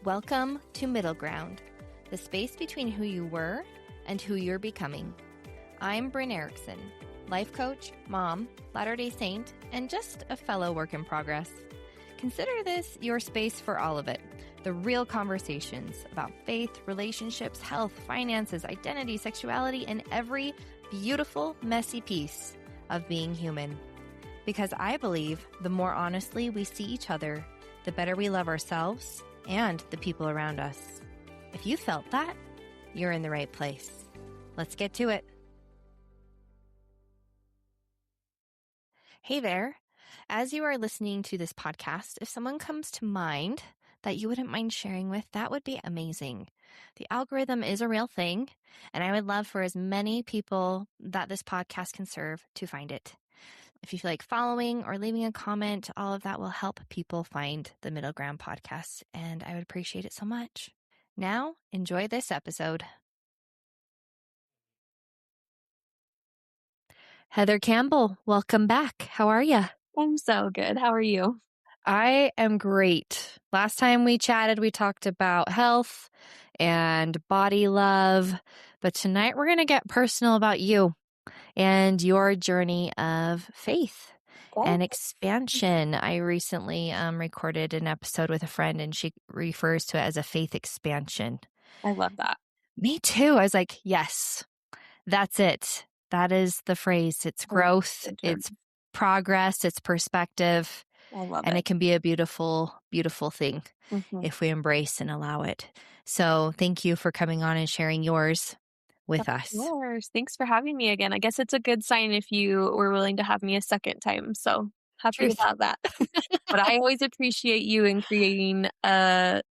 Welcome to Middle Ground, the space between who you were and who you're becoming. I'm Bryn Erickson, life coach, mom, Latter-day Saint, and just a fellow work in progress. Consider this your space for all of it. The real conversations about faith, relationships, health, finances, identity, sexuality, and every beautiful, messy piece of being human. Because I believe the more honestly we see each other, the better we love ourselves and the people around us. If you felt that, you're in the right place. Let's get to it. Hey there. As you are listening to this podcast, if someone comes to mind that you wouldn't mind sharing with, that would be amazing. The algorithm is a real thing, and I would love for as many people that this podcast can serve to find it. If you feel like following or leaving a comment, all of that will help people find the Middle Ground podcast, and I would appreciate it so much. Now, enjoy this episode. Heather Campbell, welcome back. How are you? I'm so good. How are you? I am great. Last time we chatted, we talked about health and body love, but tonight we're going to get personal about you and your journey of faith and expansion. I recently recorded an episode with a friend, and she refers to it as a faith expansion. I love that. Me too. I was like, yes, that's it. That is the phrase. It's growth, it's progress, it's perspective. I love and it. it can be a beautiful, beautiful thing if we embrace and allow it. So thank you for coming on and sharing yours with us. Of course. Thanks for having me again. I guess it's a good sign if you were willing to have me a second time. So happy about that. But I always appreciate you in creating a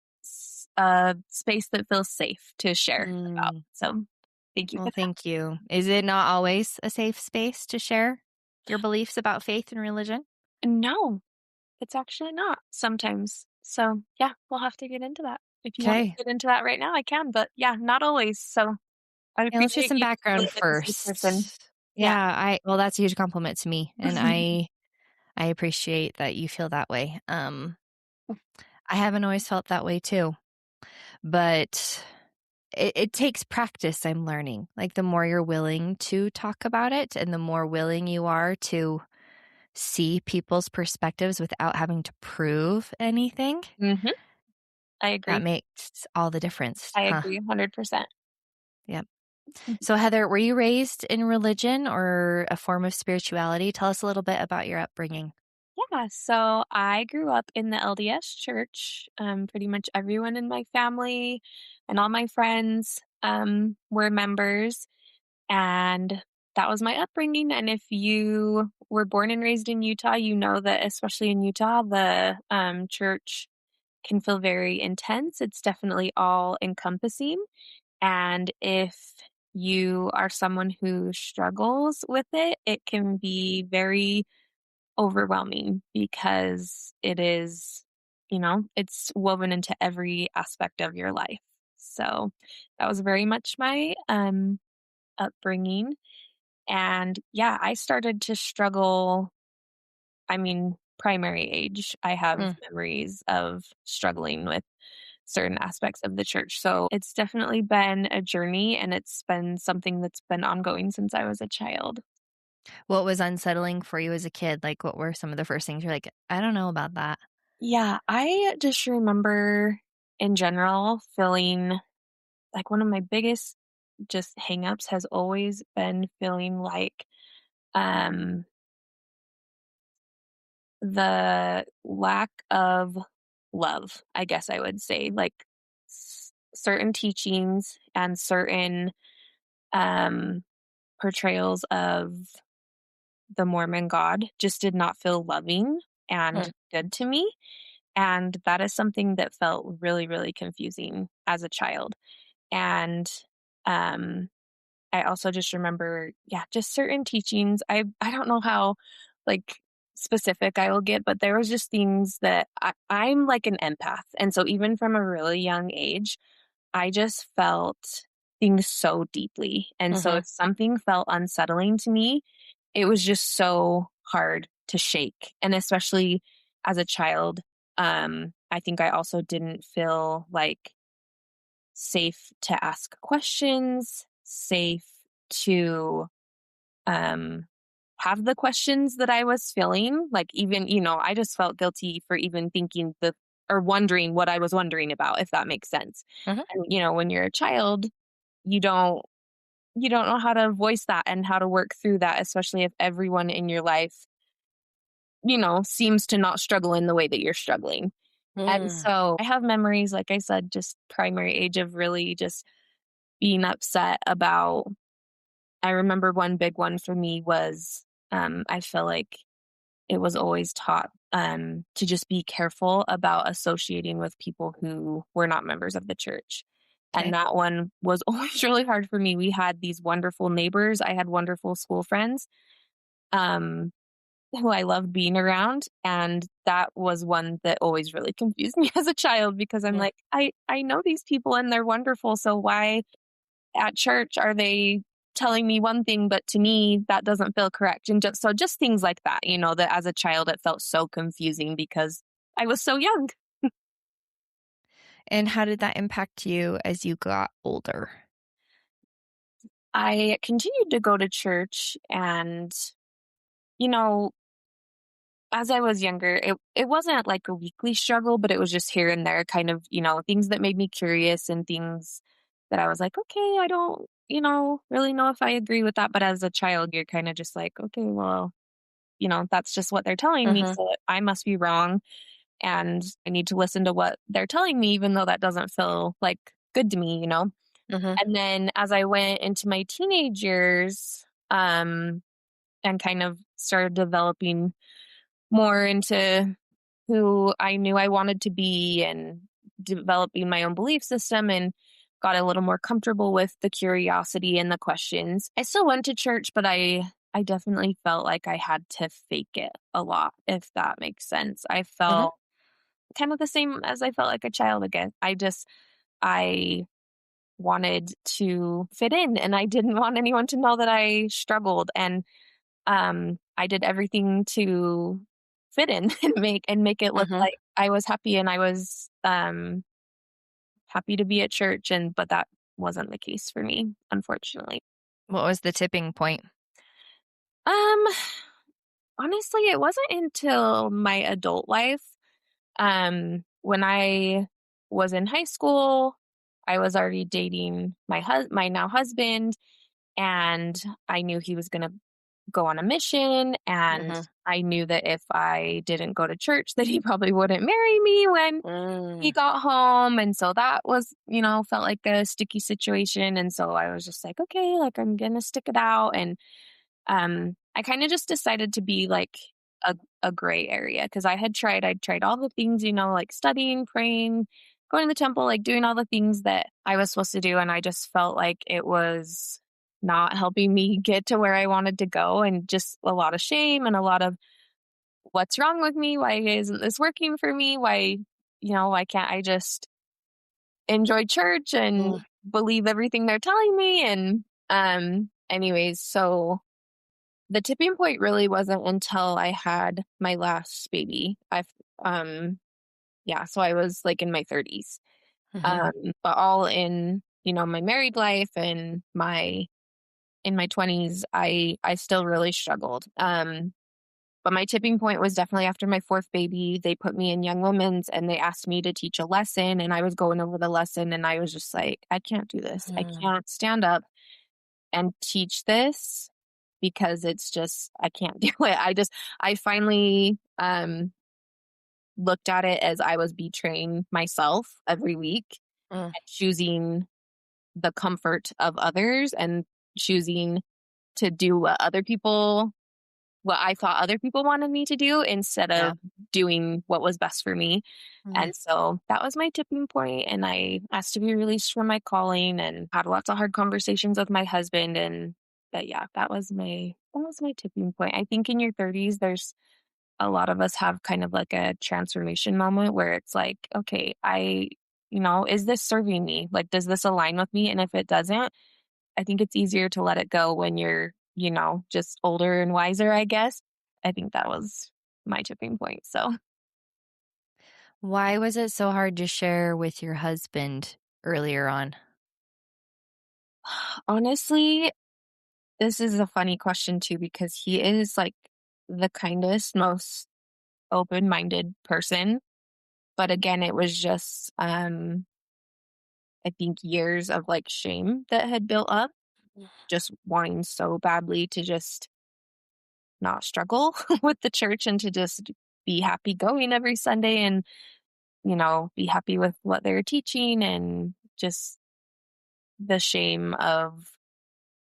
space that feels safe to share about. So thank you. Well, thank you. Is it not always a safe space to share your beliefs about faith and religion? No, it's actually not sometimes. So yeah, we'll have to get into that. If you want to get into that right now, I can. But yeah, not always. So I appreciate let's do some background first. Well, that's a huge compliment to me, and I appreciate that you feel that way. I haven't always felt that way too, but it takes practice. I'm learning. Like, the more you're willing to talk about it, and the more willing you are to see people's perspectives without having to prove anything. I agree. That makes all the difference. I agree 100%. Yep. So Heather, were you raised in religion or a form of spirituality? Tell us a little bit about your upbringing. Yeah, so I grew up in the LDS church. Pretty much everyone in my family and all my friends were members, and that was my upbringing. And if you were born and raised in Utah, you know that especially in Utah, the church can feel very intense. It's definitely all encompassing. And if you are someone who struggles with it, it can be very overwhelming because it is, it's woven into every aspect of your life. So that was very much my upbringing. And yeah, I started to struggle. Primary age, I have memories of struggling with certain aspects of the church. So it's definitely been a journey, and it's been something that's been ongoing since I was a child. What was unsettling for you as a kid? Like, what were some of the first things you're like, I don't know about that? Yeah, I just remember in general feeling like one of my biggest just hangups has always been feeling like the lack of love, I guess I would say. Like certain teachings and certain portrayals of the Mormon God just did not feel loving and good to me. And that is something that felt really, really confusing as a child. And I also just remember, just certain teachings. I don't know how like specific I will get, but there was just things that I'm like an empath. And so even from a really young age, I just felt things so deeply. And so if something felt unsettling to me, it was just so hard to shake. And especially as a child, I think I also didn't feel like safe to ask questions, safe to um have the questions that I was feeling. Like even, I just felt guilty for even thinking the or wondering what I was wondering about, if that makes sense. Mhm. And when you're a child, you don't you don't know how to voice that and how to work through that, especially if everyone in your life, seems to not struggle in the way that you're struggling. And Mm. so I have memories, like I said, just primary age of really just being upset about. I remember one big one for me was I feel like it was always taught to just be careful about associating with people who were not members of the church. And Okay. that one was always really hard for me. We had these wonderful neighbors. I had wonderful school friends um, who I loved being around. And that was one that always really confused me as a child because I'm Mm. like, I know these people and they're wonderful. So why at church are they telling me one thing, but to me, that doesn't feel correct? And just things like that, that as a child, it felt so confusing because I was so young. And how did that impact you as you got older? I continued to go to church and, you know, as I was younger, it wasn't like a weekly struggle, but it was just here and there kind of, things that made me curious and things that I was like, okay, I don't, really know if I agree with that. But as a child, you're kind of just like, okay, well, that's just what they're telling me. Mhm. So I must be wrong. And I need to listen to what they're telling me, even though that doesn't feel like good to me. Mhm. And then as I went into my teenage years, and kind of started developing more into who I knew I wanted to be and developing my own belief system and got a little more comfortable with the curiosity and the questions. I still went to church, but I definitely felt like I had to fake it a lot, if that makes sense. I Mhm. felt kind of the same as I felt like a child again. I wanted to fit in and I didn't want anyone to know that I struggled. And I did everything to fit in and make it look Mhm. like I was happy and I was happy to be at church, and but that wasn't the case for me, unfortunately. What was the tipping point? Um Honestly, it wasn't until my adult life. When I was in high school, I was already dating my now husband, and I knew he was going to go on a mission, and Mhm. I knew that if I didn't go to church that he probably wouldn't marry me when he Mm. got home. And so that was, felt like a sticky situation. And so I was just like, okay, like I'm going to stick it out. And I kind of just decided to be like a, a gray area because I'd tried all the things, like studying, praying, going to the temple, like doing all the things that I was supposed to do. And I just felt like it was not helping me get to where I wanted to go, and just a lot of shame and a lot of what's wrong with me? Why isn't this working for me? Why can't I just enjoy church and Mm. believe everything they're telling me? And anyways, so the tipping point really wasn't until I had my last baby. Um yeah, so I was like in my 30s. Mhm. Um but all in, my married life and my in my 20s, I still really struggled. But my tipping point was definitely after my fourth baby. They put me in young women's and they asked me to teach a lesson, and I was going over the lesson and I was just like, I can't do this. I Mm. can't stand up and teach this because it's just I can't do it. I finally looked at it as I was betraying myself every week Mm. and choosing the comfort of others and choosing to do what I thought other people wanted me to do instead Yeah. of doing what was best for me. Mm. And so that was my tipping point, and I asked to be released from my calling and had lots of hard conversations with my husband. And but yeah, that was my tipping point. I think in your 30s there's a lot of us have kind of like a transformation moment where it's like, okay, is this serving me? Like, does this align with me? And if it doesn't, I think it's easier to let it go when you're, just older and wiser, I guess. I think that was my tipping point. So, Why was it so hard to share with your husband earlier on? Honestly, this is a funny question too because he is like the kindest, most open-minded person. But again, it was just I think years of like shame that had built up, just wanting so badly to just not struggle with the church and to just be happy going every Sunday and, be happy with what they're teaching and just the shame of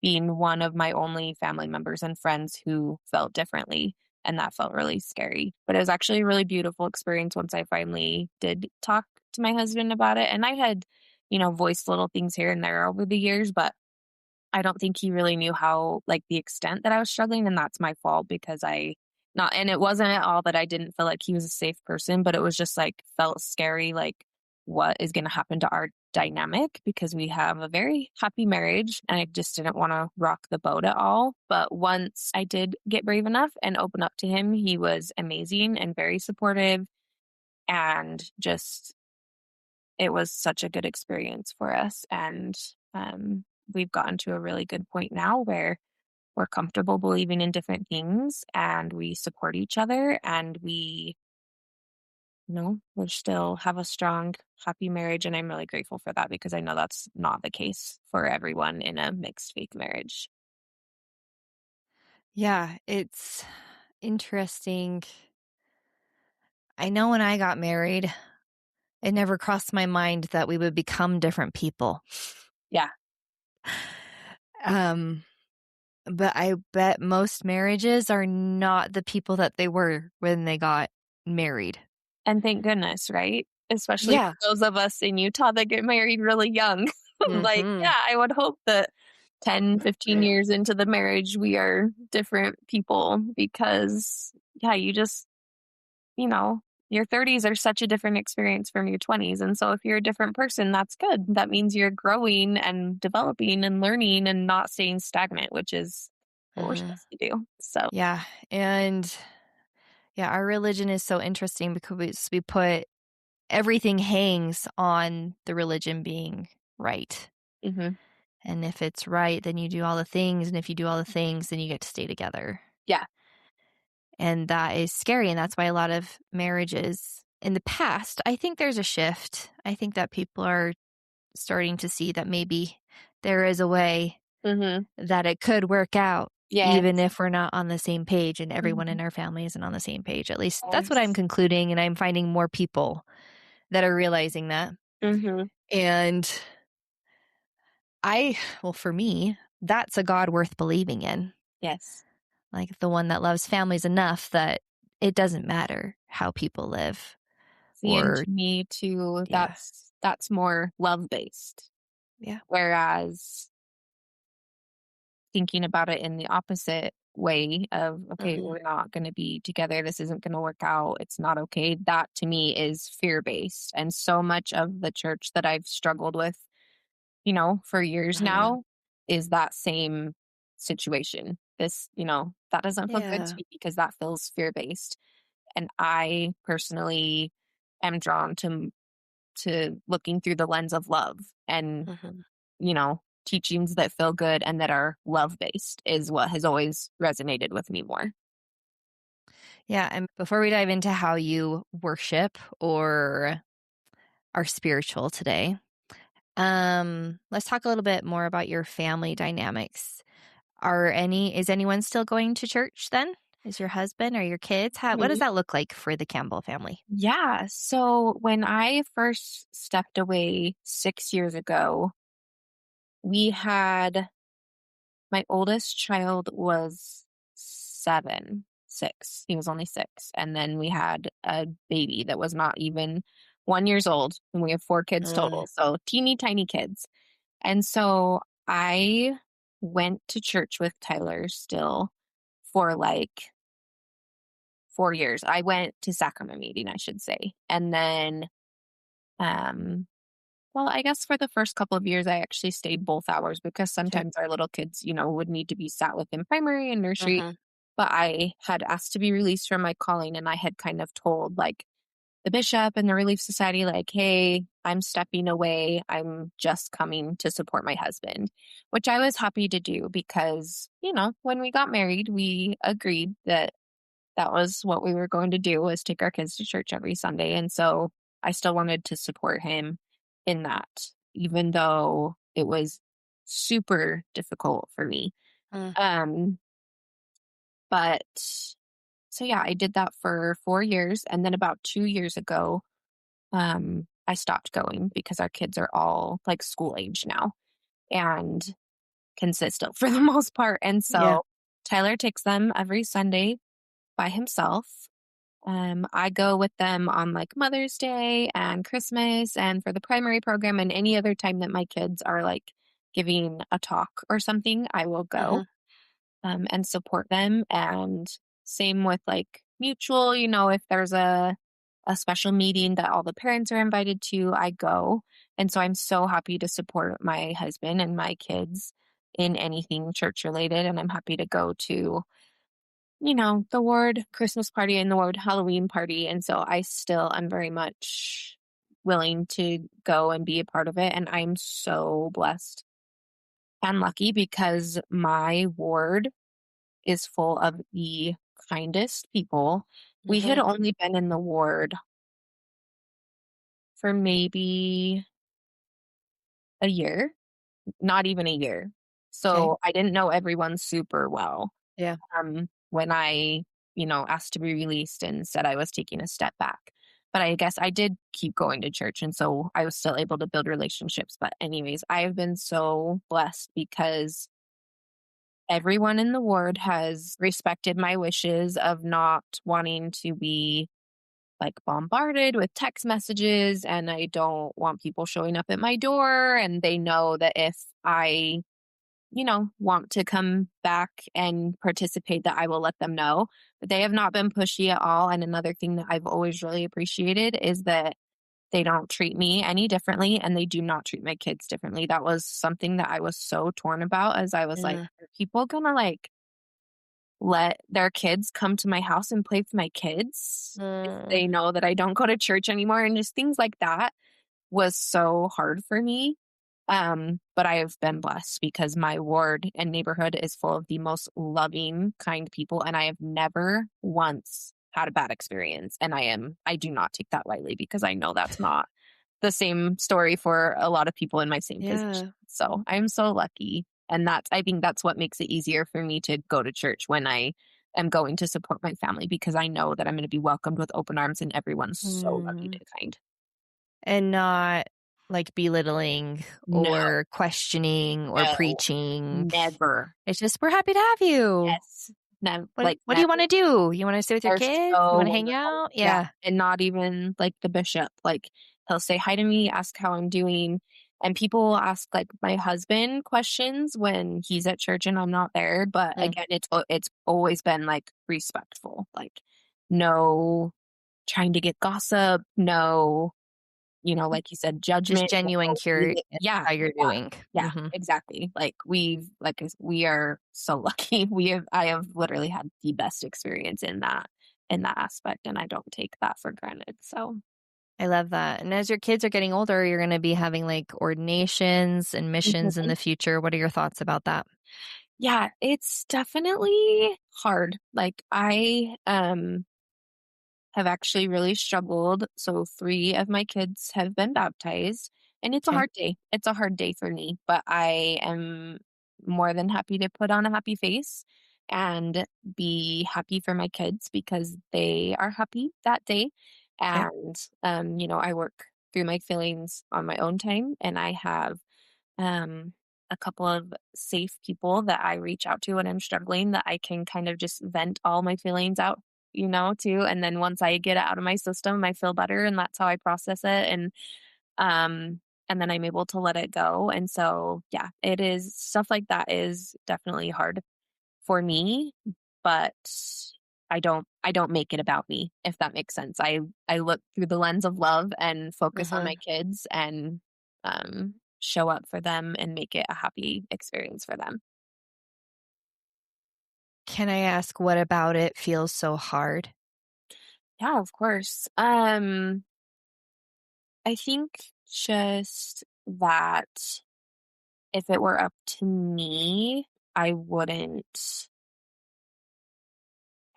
being one of my only family members and friends who felt differently. And that felt really scary. But it was actually a really beautiful experience once I finally did talk to my husband about it. And I had, voiced little things here and there over the years, but I don't think he really knew how, like, the extent that I was struggling, and that's my fault because I not and it wasn't at all that I didn't feel like he was a safe person, but it was just, like, felt scary, like, what is gonna happen to our dynamic because we have a very happy marriage, and I just didn't wanna rock the boat at all, but once I did get brave enough and open up to him, he was amazing and very supportive, and just it was such a good experience for us, and, we've gotten to a really good point now where we're comfortable believing in different things and we support each other and we still have a strong, happy marriage. And I'm really grateful for that because I know that's not the case for everyone in a mixed faith marriage. Yeah, it's interesting. I know when I got married, it never crossed my mind that we would become different people. Yeah. Um, but I bet most marriages are not the people that they were when they got married. And thank goodness, right? Especially Yeah. for those of us in Utah that get married really young. Like, Hmm. yeah, I would hope that 10, 15 years into the marriage, we are different people because, yeah, you know, your 30s are such a different experience from your 20s. And so if you're a different person, that's good. That means you're growing and developing and learning and not staying stagnant, which is what we're Hmm. supposed to do. So, Yeah. And yeah, our religion is so interesting because we put everything hangs on the religion being right. mhm. And if it's right, then you do all the things. And if you do all the things, then you get to stay together. Yeah. And that is scary. And that's why a lot of marriages in the past, I think there's a shift. I think that people are starting to see that maybe there is a way Hmm. that it could work out, even Yes. if we're not on the same page and everyone Mhm. in our family isn't on the same page. At least that's what I'm Yes. concluding. And I'm finding more people that are realizing that. Hmm. And well, for me, that's a God worth believing in. Yes. Like the one that loves families enough that it doesn't matter how people live See, and or, to me too, yeah, that's more love based. yeah. Whereas thinking about it in the opposite way of, okay, Mhm, we're not going to be together. This isn't going to work out. It's not okay. That to me is fear based. And so much of the church that I've struggled with, for years mhm. now is that same situation. That doesn't feel good to Yeah. me because that feels fear based. And I personally am drawn to looking through the lens of love and Mhm. teachings that feel good and that are love based is what has always resonated with me more. Yeah, and before we dive into how you worship or are spiritual today, let's talk a little bit more about your family dynamics. Is anyone still going to church then? Is your husband or your kids? What does Mhm. that look like for the Campbell family? Yeah. So when I first stepped away 6 years ago, we had my oldest child was 6. He was only 6. And then we had a baby that was not even 1 years old. And we have 4 kids Mm, total. So teeny tiny kids. And so I went to church with Tyler still for like 4 years. I went to sacrament meeting, I should say. And then, um, well, I guess for the first couple of years, I actually stayed both hours because okay. sometimes our little kids, would need to be sat with in primary and nursery. Mhm. But I had asked to be released from my calling and I had kind of told, like, the bishop and the Relief Society, like, hey, I'm stepping away. I'm just coming to support my husband, which I was happy to do because, when we got married, we agreed that that was what we were going to do, was take our kids to church every Sunday. And so I still wanted to support him in that, even though it was super difficult for me. Mm. Um, but so yeah, I did that for 4 years. And then about 2 years ago, I stopped going because our kids are all like school age now and can sit still for the most part. And Yeah. so Tyler takes them every Sunday by himself. I go with them on like Mother's Day and Christmas and for the primary program and any other time that my kids are like giving a talk or something, I will go Mhm. and support them. And same with like mutual, if there's a special meeting that all the parents are invited to, I go. And so I'm so happy to support my husband and my kids in anything church related. And I'm happy to go to the ward Christmas party and the ward Halloween party. And so I still am very much willing to go and be a part of it. And I'm so blessed and lucky because my ward is full of the kindest people. We had Mhm. only been in the ward for maybe a year, not even a year. Okay. So I didn't know everyone super well. Yeah. When I, asked to be released and said I was taking a step back. But I guess I did keep going to church. And so I was still able to build relationships. But, anyways, I have been so blessed because everyone in the ward has respected my wishes of not wanting to be like bombarded with text messages. And I don't want people showing up at my door. And they know that if I want to come back and participate, that I will let them know. But they have not been pushy at all. And another thing that I've always really appreciated is that they don't treat me any differently and they do not treat my kids differently. That was something that I was so torn about as I was like, Mm. are people gonna like let their kids come to my house and play with my kids if Mm. they know that I don't go to church anymore? And just things like that was so hard for me. But I have been blessed because my ward and neighborhood is full of the most loving, kind people, and I have never once had a bad experience. And I do not take that lightly because I know that's not the same story for a lot of people in my same position. Yeah. So I'm so lucky. And I think that's what makes it easier for me to go to church when I am going to support my family because I know that I'm going to be welcomed with open arms and everyone's so lovely Mm. to kind. And not like belittling No, or questioning or no, preaching. never. It's just, we're happy to have you. Yes. No, What like what do you never. wanna do? You wanna stay with your They're kids? You so wanna hang wonderful. out? Yeah. Yeah. And not even like the bishop. Like he'll say hi to me, ask how I'm doing. And people will ask like my husband questions when he's at church and I'm not there. But Mm. again, it's always been like respectful. Like no trying to get gossip, no, like you said, Just judgment. genuine No, curious yeah, how you're yeah, doing. yeah, Mhm. exactly. Like we are so lucky. I have literally had the best experience in that aspect, and I don't take that for granted. So I love that. And as your kids are getting older, you're gonna be having, like, ordinations and missions in Mhm. the future. What are your thoughts about that? Yeah, it's definitely hard. Like I have actually really struggled. So 3 of my kids have been baptized, and it's a Okay. hard day. It's a hard day for me, but I am more than happy to put on a happy face and be happy for my kids because they are happy that day. Okay. And I work through my feelings on my own time, and I have um a couple of safe people that I reach out to when I'm struggling that I can kind of just vent all my feelings out, too. And then once I get it out of my system, I feel better and that's how I process it. Um and then I'm able to let it go. And so yeah, it is stuff like that is definitely hard for me, but I don't make it about me, if that makes sense. I look through the lens of love and focus on Mhm. my kids and show up for them and make it a happy experience for them. Can I ask what about it feels so hard? Yeah, of course. I think just that if it were up to me, I wouldn't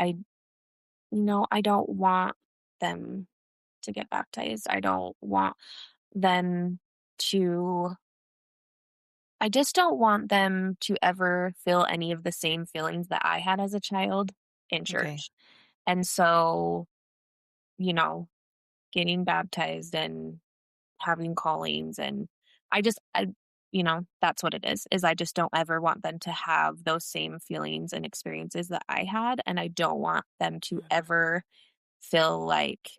I I don't want them to get baptized. I don't want them to I just don't want them to ever feel any of the same feelings that I had as a child in Okay. church. And so, you know, getting baptized and having callings and I just I that's what it is I just don't ever want them to have those same feelings and experiences that I had, and I don't want them to Mhm. ever feel like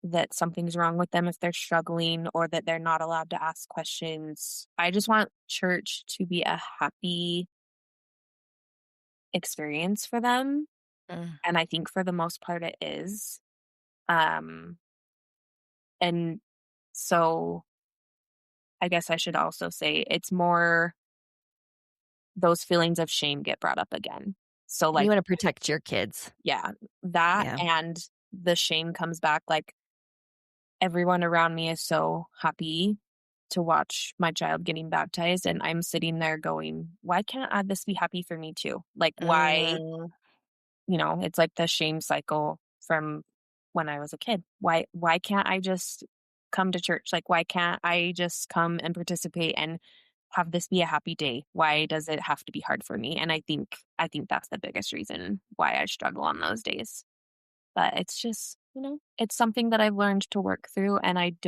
that something's wrong with them if they're struggling or that they're not allowed to ask questions. I just want church to be a happy experience for them, Mm. and I think for the most part it is. Um, and so I guess I should also say it's more those feelings of shame get brought up again. So, You like, wanna protect your kids. yeah, that Yeah. and the shame comes back, like, everyone around me is so happy to watch my child getting baptized, and I'm sitting there going, "Why can't this be happy for me too?" Like, why Mm. it's like the shame cycle from when I was a kid. Why can't I just come to church? Like, why can't I just come and participate and have this be a happy day? Why does it have to be hard for me? And I think that's the biggest reason why I struggle on those days. But it's just, it's something that I've learned to work through, and I've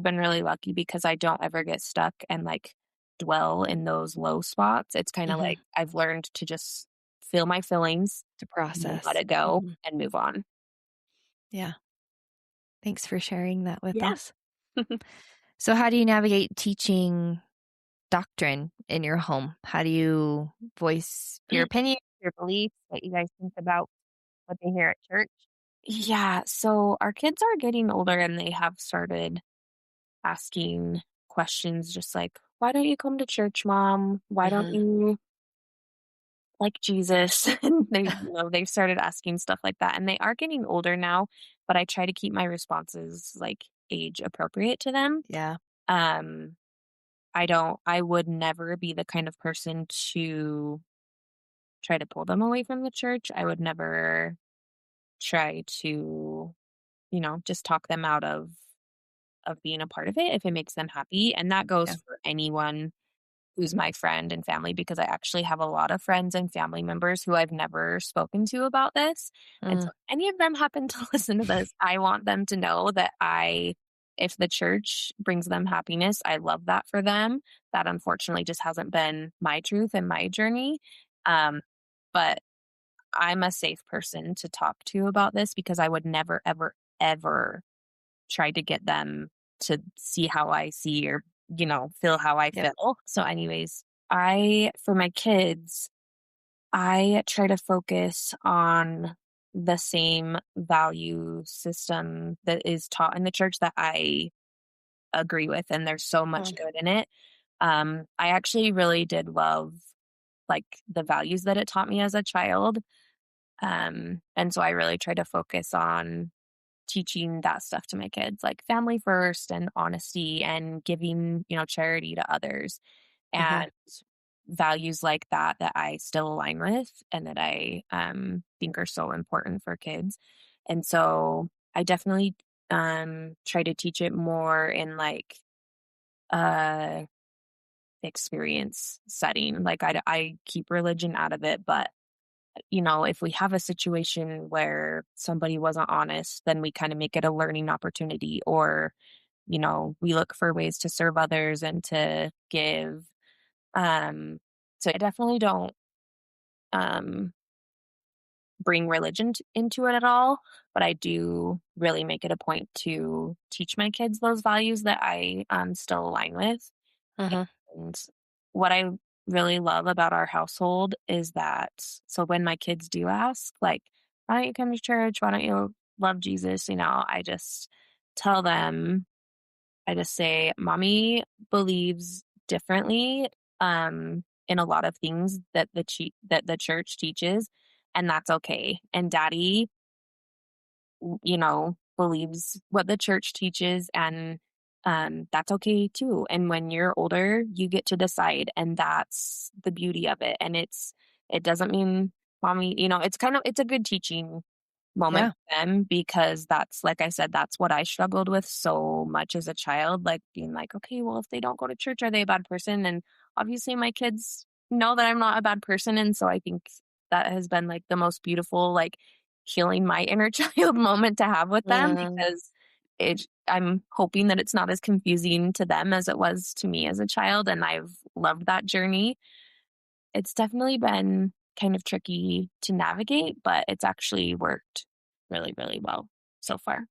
been really lucky because I don't ever get stuck and like dwell in those low spots. It's kind of like Mhm. I've learned to just feel my feelings To and then let process. it go Mhm. and move on. Yeah. Thanks for sharing that with Yeah. us. So how do you navigate teaching doctrine in your home? How do you voice your opinion, your beliefs, what you guys think about what they hear at church? Yeah. So our kids are getting older and they have started asking questions just like, why don't you come to church, mom? Why don't Mhm. you like Jesus? And they've started asking stuff like that. And they are getting older now, but I try to keep my responses like age appropriate to them. Yeah. Um, I would never be the kind of person to try to pull them away from the church. I would never try to, just talk them out of being a part of it if it makes them happy. And that goes Yeah. for anyone who's my friend and family because I actually have a lot of friends and family members who I've never spoken to about this. And Mm. so if any of them happen to listen to this, I want them to know that if the church brings them happiness, I love that for them. That unfortunately just hasn't been my truth and my journey. Um, but I'm a safe person to talk to about this because I would never, ever, ever try to get them to see how I see or, feel how I Yep. feel. So, anyways, for my kids, I try to focus on the same value system that is taught in the church that I agree with. And there's so much Mm. good in it. I actually really did love like the values that it taught me as a child. And so I really try to focus on teaching that stuff to my kids, like family first and honesty and giving, charity to others Mhm. and values like that I still align with and that I think are so important for kids. And so I definitely try to teach it more in like uh experience setting. Like I keep religion out of it, but if we have a situation where somebody wasn't honest, then we kind of make it a learning opportunity or, we look for ways to serve others and to give. Um, so I definitely don't um, bring religion into it at all, but I do really make it a point to teach my kids those values that I still align with. Mhm. And what I really love about our household is that so when my kids do ask, like, why don't you come to church? Why don't you love Jesus? I just tell them, I just say, Mommy believes differently in a lot of things that that the church teaches, and that's okay. And Daddy believes what the church teaches, and that's okay too. And when you're older, you get to decide, and that's the beauty of it. And it doesn't mean mommy, it's a good teaching moment Yeah. for them, because that's, like I said, that's what I struggled with so much as a child, like being like, okay, well, if they don't go to church, are they a bad person? And obviously my kids know that I'm not a bad person. And so I think that has been like the most beautiful, like healing my inner child moment to have with them, Mm. because I'm hoping that it's not as confusing to them as it was to me as a child. And I've loved that journey. It's definitely been kind of tricky to navigate, but it's actually worked really, really well so far.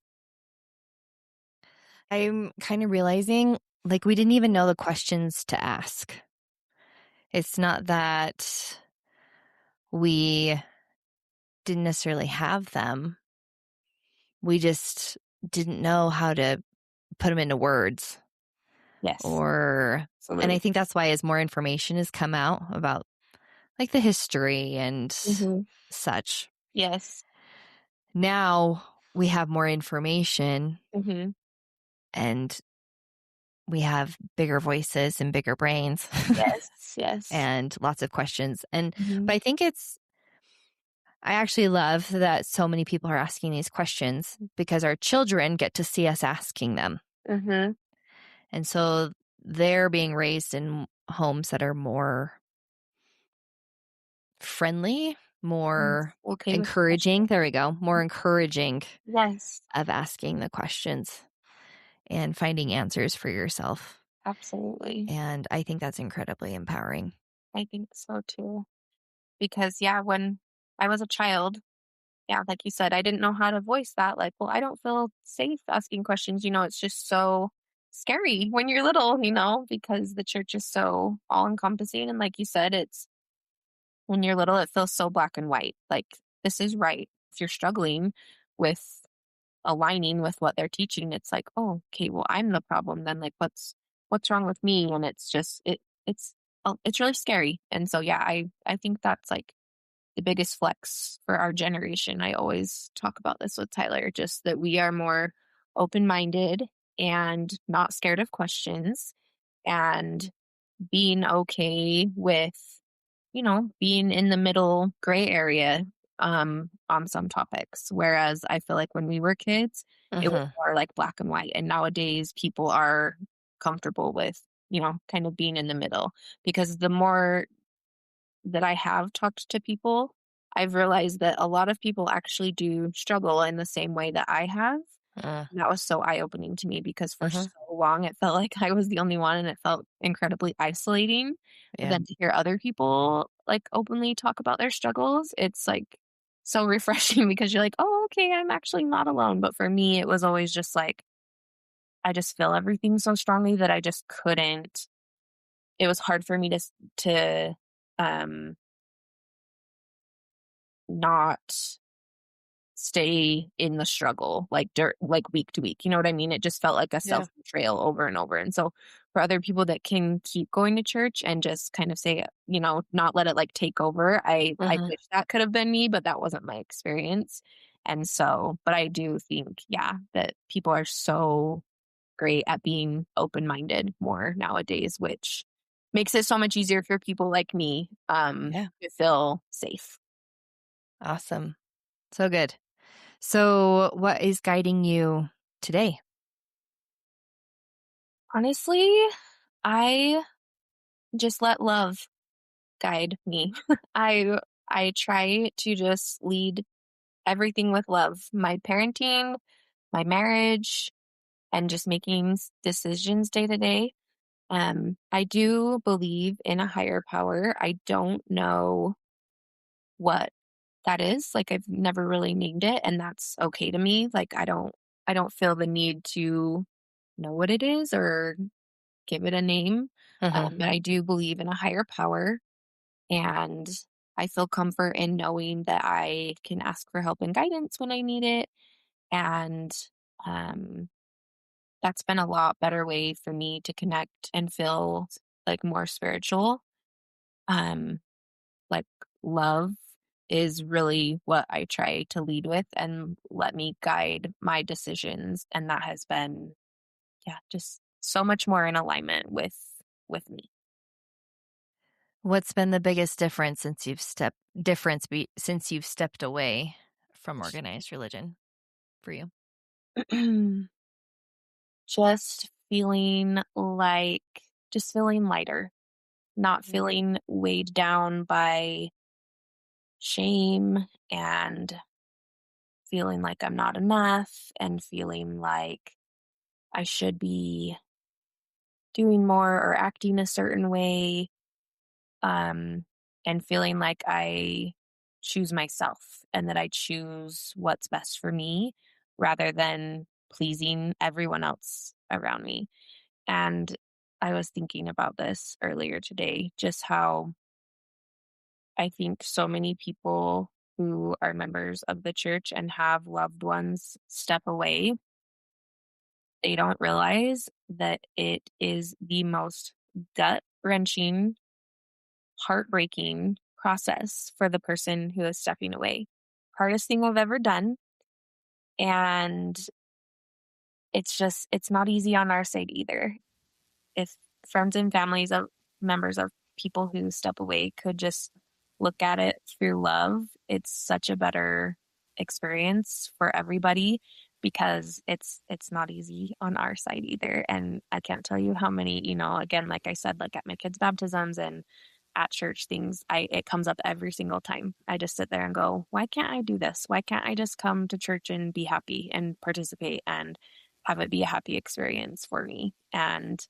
I'm kind of realizing like we didn't even know the questions to ask. It's not that we didn't necessarily have them. We just didn't know how to put them into words Yes, and I absolutely. think that's why as more information has come out about like the history and Mhm. such, Yes. now we have more information Mhm. and we have bigger voices and bigger brains Yes, yes. and lots of questions. But Mhm. I think I actually love that so many people are asking these questions because our children get to see us asking them. Mhm. And so they're being raised in homes that are more friendly, Yes. more Okay with the encouraging. question. There we go. More encouraging Yes, of asking the questions and finding answers for yourself. absolutely. And I think that's incredibly empowering. I think so too. Because yeah, when I was a child, yeah, like you said, I didn't know how to voice that. Like, well, I don't feel safe asking questions. It's just so scary when you're little, because the church is so all encompassing. And like you said, it's when you're little, it feels so black and white. Like, this is right. If you're struggling with aligning with what they're teaching, it's like, oh, okay, well, I'm the problem then. Like, what's wrong with me? And it's just, it's really scary. And so, yeah, I think that's like the biggest flex for our generation. I always talk about this with Tyler, just that we are more open minded and not scared of questions, and being okay with, being in the middle gray area on some topics. Whereas I feel like when we were kids, it was Hmm. more like black and white. And nowadays people are comfortable with, kind of being in the middle, because the more that I have talked to people, I've realized that a lot of people actually do struggle in the same way that I have. Uh, And that was so eye-opening to me, because for uh so long it felt like I was the only one, and it felt incredibly isolating. But Yeah. then to hear other people like openly talk about their struggles, it's like so refreshing because you're like, "Oh, okay, I'm actually not alone." But for me, it was always just like I just feel everything so strongly that I just couldn't. It was hard for me to um not stay in the struggle like like week to week. You know what I mean? It just felt like a Yeah. self-betrayal over and over. And so for other people that can keep going to church and just kind of say, not let it like take over, I Uh-huh. wish that could have been me, but that wasn't my experience. And so, but I do think, yeah, that people are so great at being open-minded more nowadays, which makes it so much easier for people like me Yeah. to feel safe. Awesome. So good. So, what is guiding you today? Honestly, I just let love guide me. I try to just lead everything with love. My parenting, my marriage, and just making decisions day to day. I do believe in a higher power. I don't know what that is. Like, I've never really named it, and that's okay to me. Like, I don't feel the need to know what it is or give it a name. Uh-huh. But I do believe in a higher power. And I feel comfort in knowing that I can ask for help and guidance when I need it. And um, that's been a lot better way for me to connect and feel like more spiritual, um, like love. is really what I try to lead with and let me guide my decisions. And that has been, yeah, just so much more in alignment with me. What's been the biggest difference since you've stepped away from organized religion for you? Just feeling like, just feeling lighter, not Mhm. feeling weighed down by shame and feeling like I'm not enough and feeling like I should be doing more or acting a certain way, um, and feeling like I choose myself and that I choose what's best for me rather than pleasing everyone else around me. And I was thinking about this earlier today, just how I think so many people who are members of the church and have loved ones step away, they don't realize that it is the most gut wrenching, heartbreaking process for the person who is stepping away. Hardest thing I've ever done. And it's not easy on our side either. If friends and families of members of people who step away could just look at it through love, it's such a better experience for everybody because it's not easy on our side either. And I can't tell you how many, again, like I said, like at my kids' baptisms and at church things, it comes up every single time. I just sit there and go, why can't I do this? Why can't I just come to church and be happy and participate and have it be a happy experience for me? And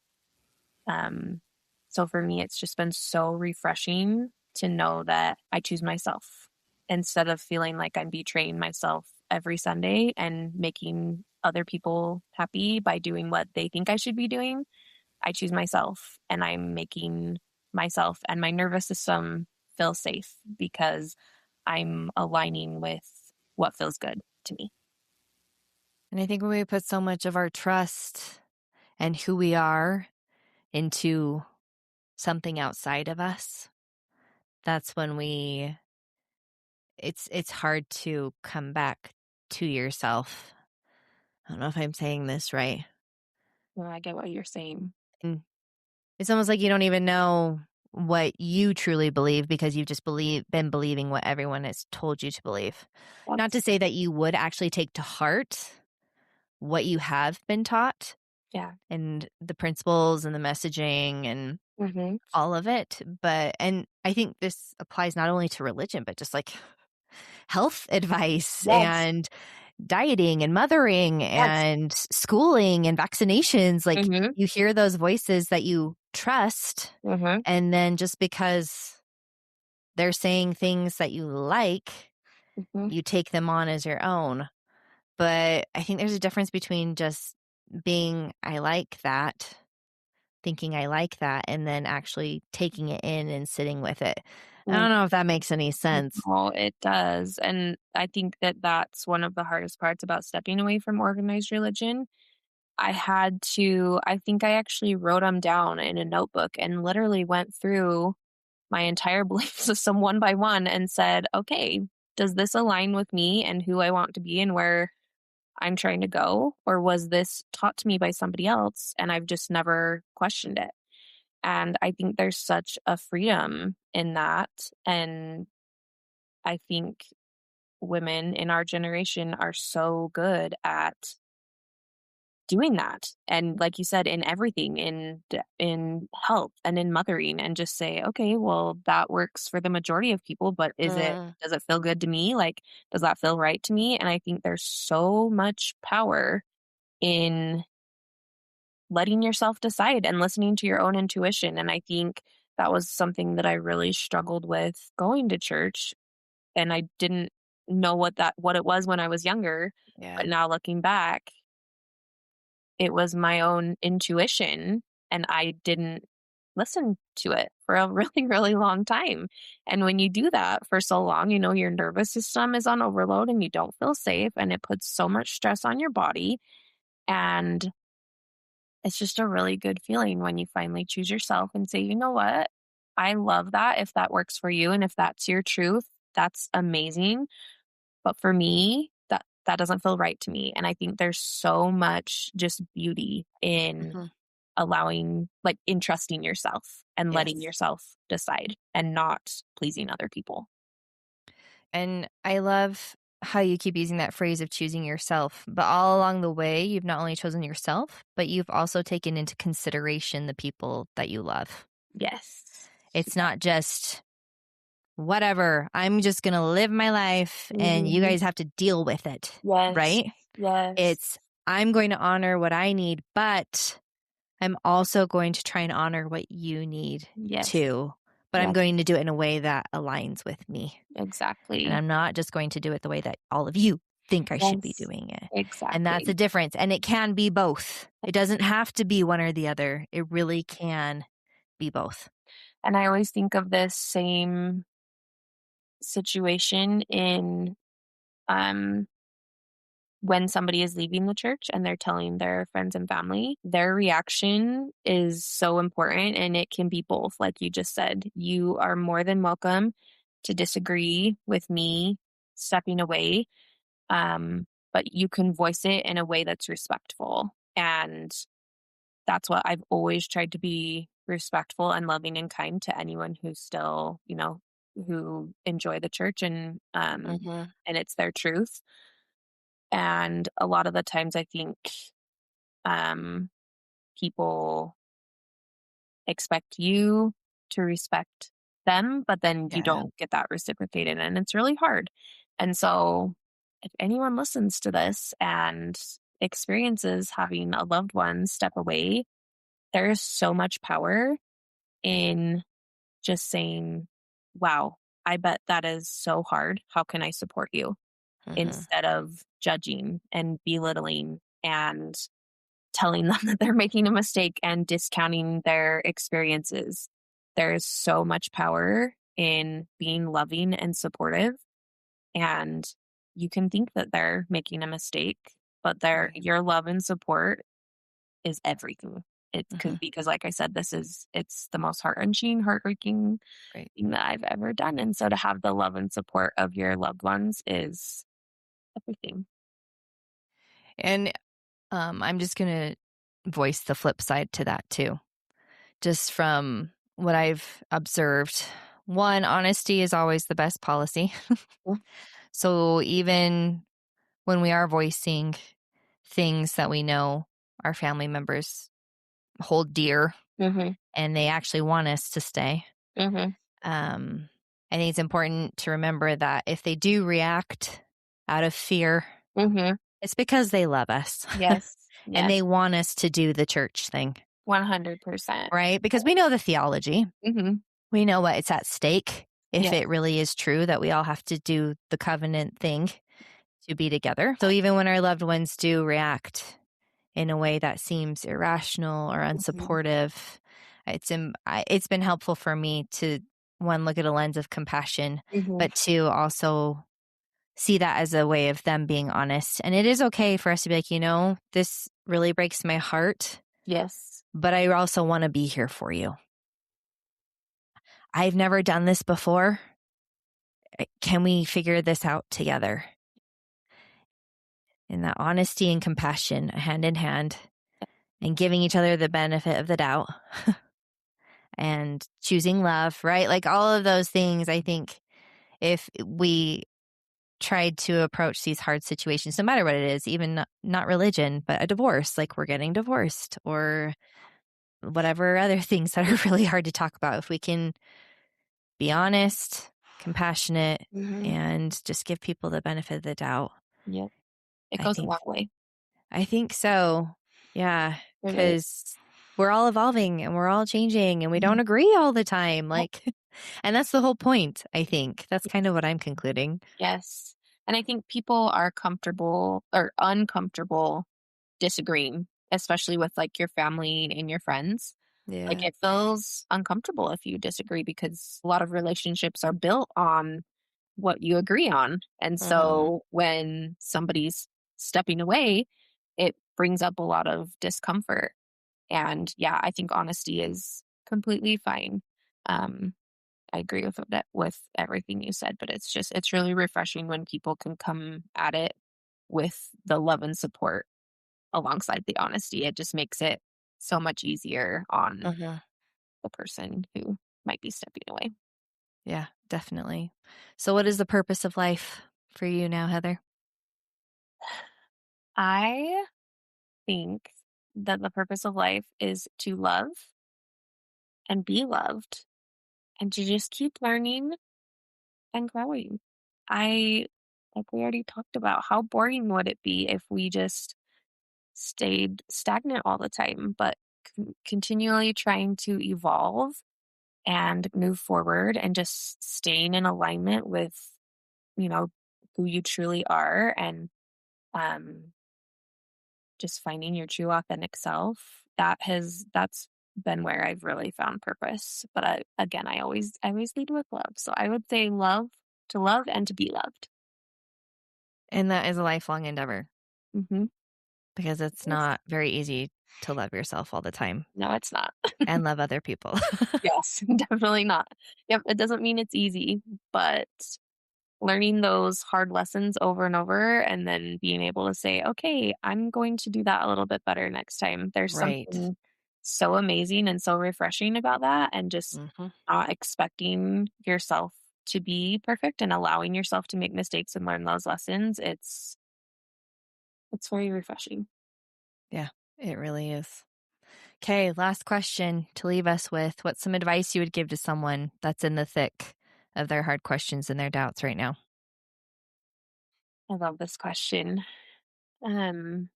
um, so for me, it's just been so refreshing to know that I choose myself instead of feeling like I'm betraying myself every Sunday and making other people happy by doing what they think I should be doing. I choose myself and I'm making myself and my nervous system feel safe because I'm aligning with what feels good to me. And I think when we put so much of our trust and who we are into something outside of us, that's when it's hard to come back to yourself. I don't know if I'm saying this right. Well, I get what you're saying. And it's almost like you don't even know what you truly believe because you've just been believing what everyone has told you to believe. Not to That's, say that you would actually take to heart what you have been taught yeah. and the principles and the messaging and Mm-hmm. all of it. And I think this applies not only to religion, but just like health advice Yes. and dieting and mothering Yes. and schooling and vaccinations. Like Mm-hmm. you hear those voices that you trust. Mm-hmm. And then just because they're saying things that you like, Mm-hmm. you take them on as your own. But I think there's a difference between just being, I like that, thinking I like that, and then actually taking it in and sitting with it. I don't know if that makes any sense. No, it does. And I think that that's one of the hardest parts about stepping away from organized religion. I think I actually wrote them down in a notebook and literally went through my entire belief system one by one and said, okay, does this align with me and who I want to be and where I'm trying to go? Or was this taught to me by somebody else and I've just never questioned it? And I think there's such a freedom in that. And I think women in our generation are so good at doing that. And like you said, in everything, in health and in mothering, and just say, okay, well, that works for the majority of people, but Mm. does it feel good to me? Like, does that feel right to me? And I think there's so much power in letting yourself decide and listening to your own intuition. And I think that was something that I really struggled with going to church, and I didn't know what it was when I was younger, Yeah. but now looking back, it was my own intuition and I didn't listen to it for a really, really long time. And when you do that for so long, your nervous system is on overload and you don't feel safe and it puts so much stress on your body. And it's just a really good feeling when you finally choose yourself and say, you know what? I love that if that works for you and if that's your truth, that's amazing. But for me, that doesn't feel right to me. And I think there's so much just beauty in Mhm. allowing, like, entrusting yourself and letting Yes. yourself decide and not pleasing other people. And I love how you keep using that phrase of choosing yourself, but all along the way, you've not only chosen yourself, but you've also taken into consideration the people that you love. Yes. It's not just whatever, I'm just going to live my life and you Mhm. guys have to deal with it, Yes. right? Yes. It's I'm going to honor what I need, but I'm also going to try and honor what you need Yes. too. But I'm Yes. going to do it in a way that aligns with me. And Exactly. I'm not just going to do it the way that all of you think I should be Yes. doing it. And that's the Exactly. difference. And it can be both. It doesn't have to be one or the other. It really can be both. And I always think of this same situation in um when somebody is leaving the church and they're telling their friends and family, their reaction is so important. And it can be both. Like you just said, you are more than welcome to disagree with me stepping away. But you can voice it in a way that's respectful. And that's what I've always tried to be, respectful and loving and kind to anyone who's still, who enjoy the church, Hmm. and it's their truth. And a lot of the times I think um, people expect you to respect them, but then you Yeah. don't get that reciprocated, and it's really hard. And so, if anyone listens to this and experiences having a loved one step away, there is so much power in just saying, wow, I bet that is so hard. How can I support you? Hmm. Instead of judging and belittling and telling them that they're making a mistake and discounting their experiences. There's so much power in being loving and supportive. And you can think that they're making a mistake, but Right. your love and support is everything. Hmm. Because like I said, it's the most heart-wrenching, heartbreaking Right. thing that I've ever done. And so to have the love and support of your loved ones is everything. And I'm just going to voice the flip side to that too. Just from what I've observed, one, honesty is always the best policy. So even when we are voicing things that we know our family members hold dear Mm-hmm. and they actually want us to stay, Mm-hmm. um, I think it's important to remember that if they do react out of fear, Mm-hmm. it's because they love us Yes. and Yes. they want us to do the church thing, 100%. right? Because we know the theology. Mhm. We know what it's at stake if Yes. it really is true that we all have to do the covenant thing to be together. So even when our loved ones do react in a way that seems irrational or Mhm. unsupportive, it's been helpful for me to one look at a lens of compassion, Mhm. but two also see that as a way of them being honest. And it is okay for us to be like, this really breaks my heart, Yes. but I also want to be here for you. I've never done this before. Can we figure this out together? And that honesty and compassion, hand in hand, and giving each other the benefit of the doubt and choosing love, right? Like all of those things, I think if we tried to approach these hard situations, no matter what it is, even not religion, but a divorce, like we're getting divorced or whatever other things that are really hard to talk about, if we can be honest, compassionate, Mhm. and just give people the benefit of the doubt, Yep. It I goes a think long way. I think so. Yeah, It is. because we're all evolving and we're all changing and we don't Mhm. agree all the time. Yep. Like, and that's the whole point, I think. That's kind of what I'm concluding. Yes. And I think people are comfortable or uncomfortable disagreeing, especially with, like, your family and your friends. Like, Yeah. it feels uncomfortable if you disagree because a lot of relationships are built on what you agree on. And Hmm. so when somebody's stepping away, it brings up a lot of discomfort. And yeah, I think honesty is completely fine. Um, I agree with that, with everything you said, but it's really refreshing when people can come at it with the love and support alongside the honesty. It just makes it so much easier on Mhm. the person who might be stepping away. Yeah, definitely. So what is the purpose of life for you now, Heather? I think that the purpose of life is to love and be loved and to just keep learning and growing. I, like we already talked about, how boring would it be if we just stayed stagnant all the time, but continually trying to evolve and move forward and just staying in alignment with, you know, who you truly are, and um, just finding your true authentic self. That's been where I've really found purpose. But I always lead with love. So I would say love and to be loved. And that is a lifelong endeavor Hmm. because it's not very easy to love yourself all the time No, it's not. and love other people. Yes, definitely not. Yep, it doesn't mean it's easy, but learning those hard lessons over and over and then being able to say, "Okay, I'm going to do that a little bit better next time." There's Right. something so amazing and so refreshing about that, and just Mhm. not expecting yourself to be perfect and allowing yourself to make mistakes and learn those lessons. It's very refreshing. Yeah, it really is. Okay, last question to leave us with. What's some advice you would give to someone that's in the thick of their hard questions and their doubts right now? I love this question. Um,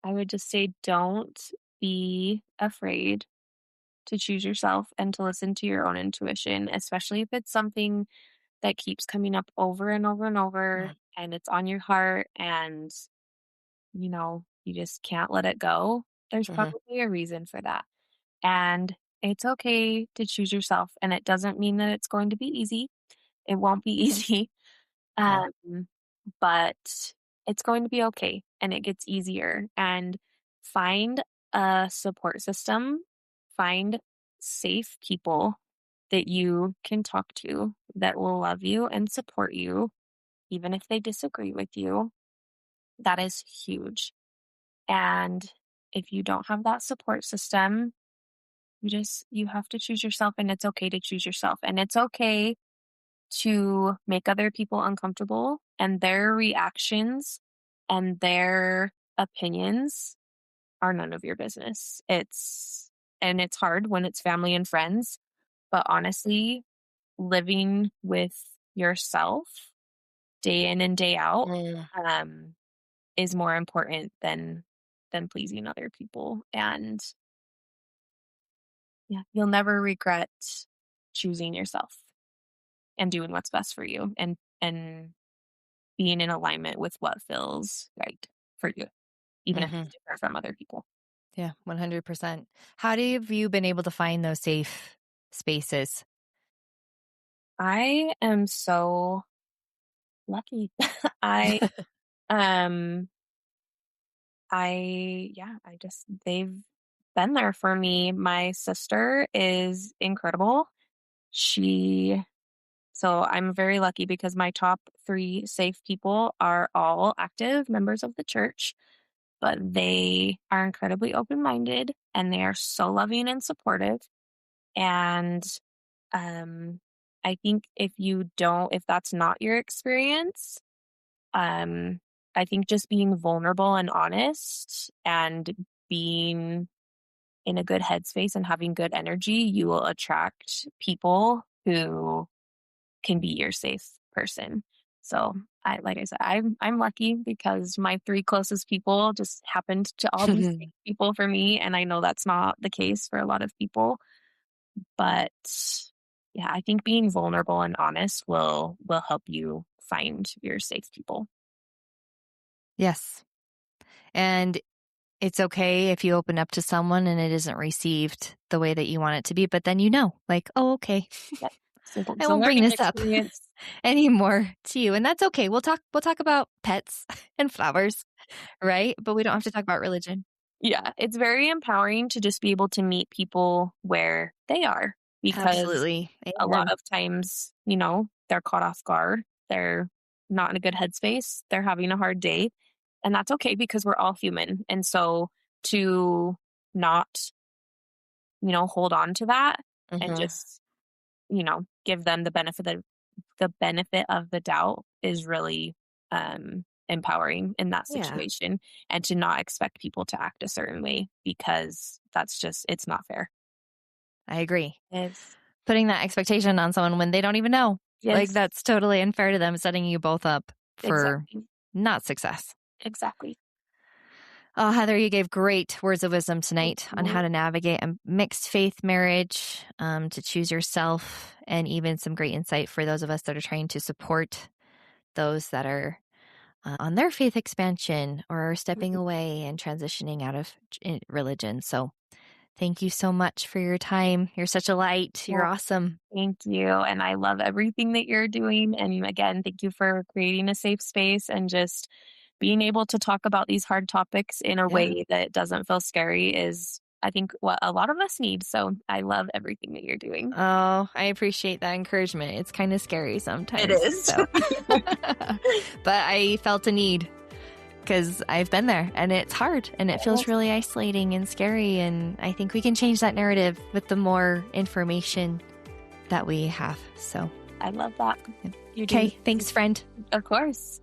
I would just say don't be afraid to choose yourself and to listen to your own intuition, especially if it's something that keeps coming up over and over and over Mm. and it's on your heart and you just can't let it go. There's Mhm. probably a reason for that. And it's okay to choose yourself. And it doesn't mean that it's going to be easy. It won't be easy. No. Um, but it's going to be okay and it gets easier. And find a support system, find safe people that you can talk to that will love you and support you, even if they disagree with you. That is huge. And if you don't have that support system, you have to choose yourself, and it's okay to choose yourself. And it's okay to make other people uncomfortable, and their reactions and their opinions are none of your business. It's hard when it's family and friends, but honestly, living with yourself day in and day out Mm. um, is more important than pleasing other people. And yeah, you'll never regret choosing yourself and doing what's best for you, and being in alignment with what feels right for you, even if it's Mhm. different from other people. Yeah, 100%. How have you been able to find those safe spaces? I am so lucky. I um I just they've been there for me. My sister is incredible. She So I'm very lucky because my top 3 safe people are all active members of the church, but they are incredibly open-minded and they are so loving and supportive. And um, I think if that's not your experience, um, I think just being vulnerable and honest and being in a good headspace and having good energy, you will attract people who can be your safe person. So like I said, I'm lucky because my 3 closest people just happened to all be safe people for me. And I know that's not the case for a lot of people. But yeah, I think being vulnerable and honest will help you find your safe people. Yes. And it's okay if you open up to someone and it isn't received the way that you want it to be, but then like, "Oh, okay. Yep. So I it's a won't bring learning this up experience. anymore to you." And that's okay. We'll talk about pets and flowers, right? But we don't have to talk about religion. Yeah, it's very empowering to just be able to meet people where they are because Absolutely. a lot Amen. of times, they're caught off guard. They're not in a good headspace. They're having a hard day. And that's okay because we're all human. And so to not, hold on to that and Hmm. just, give them the benefit of the doubt is really empowering in that Yeah, situation, and to not expect people to act a certain way because it's not fair. I agree. It's Putting that expectation on someone when they don't even know, like, Yes, that's totally unfair to them, setting you both up for exactly, not success. exactly. Oh, Heather, you gave great words of wisdom Thank tonight on how you. to navigate a mixed faith marriage, to choose yourself, and even some great insight for those of us that are trying to support those that are on their faith expansion or are stepping Mhm. away and transitioning out of religion. So thank you so much for your time. You're such a light. You're Well, awesome. thank you. And I love everything that you're doing. And again, thank you for creating a safe space and just being able to talk about these hard topics in a Yeah. way that doesn't feel scary is, I think, what a lot of us need. So I love everything that you're doing. Oh, I appreciate that encouragement. It's kind of scary It sometimes. is. So, but I felt a need because I've been there and it's hard and it feels really isolating and scary. And I think we can change that narrative with the more information that we have. So, I love that. You're doing okay. Thanks, friend. Of course.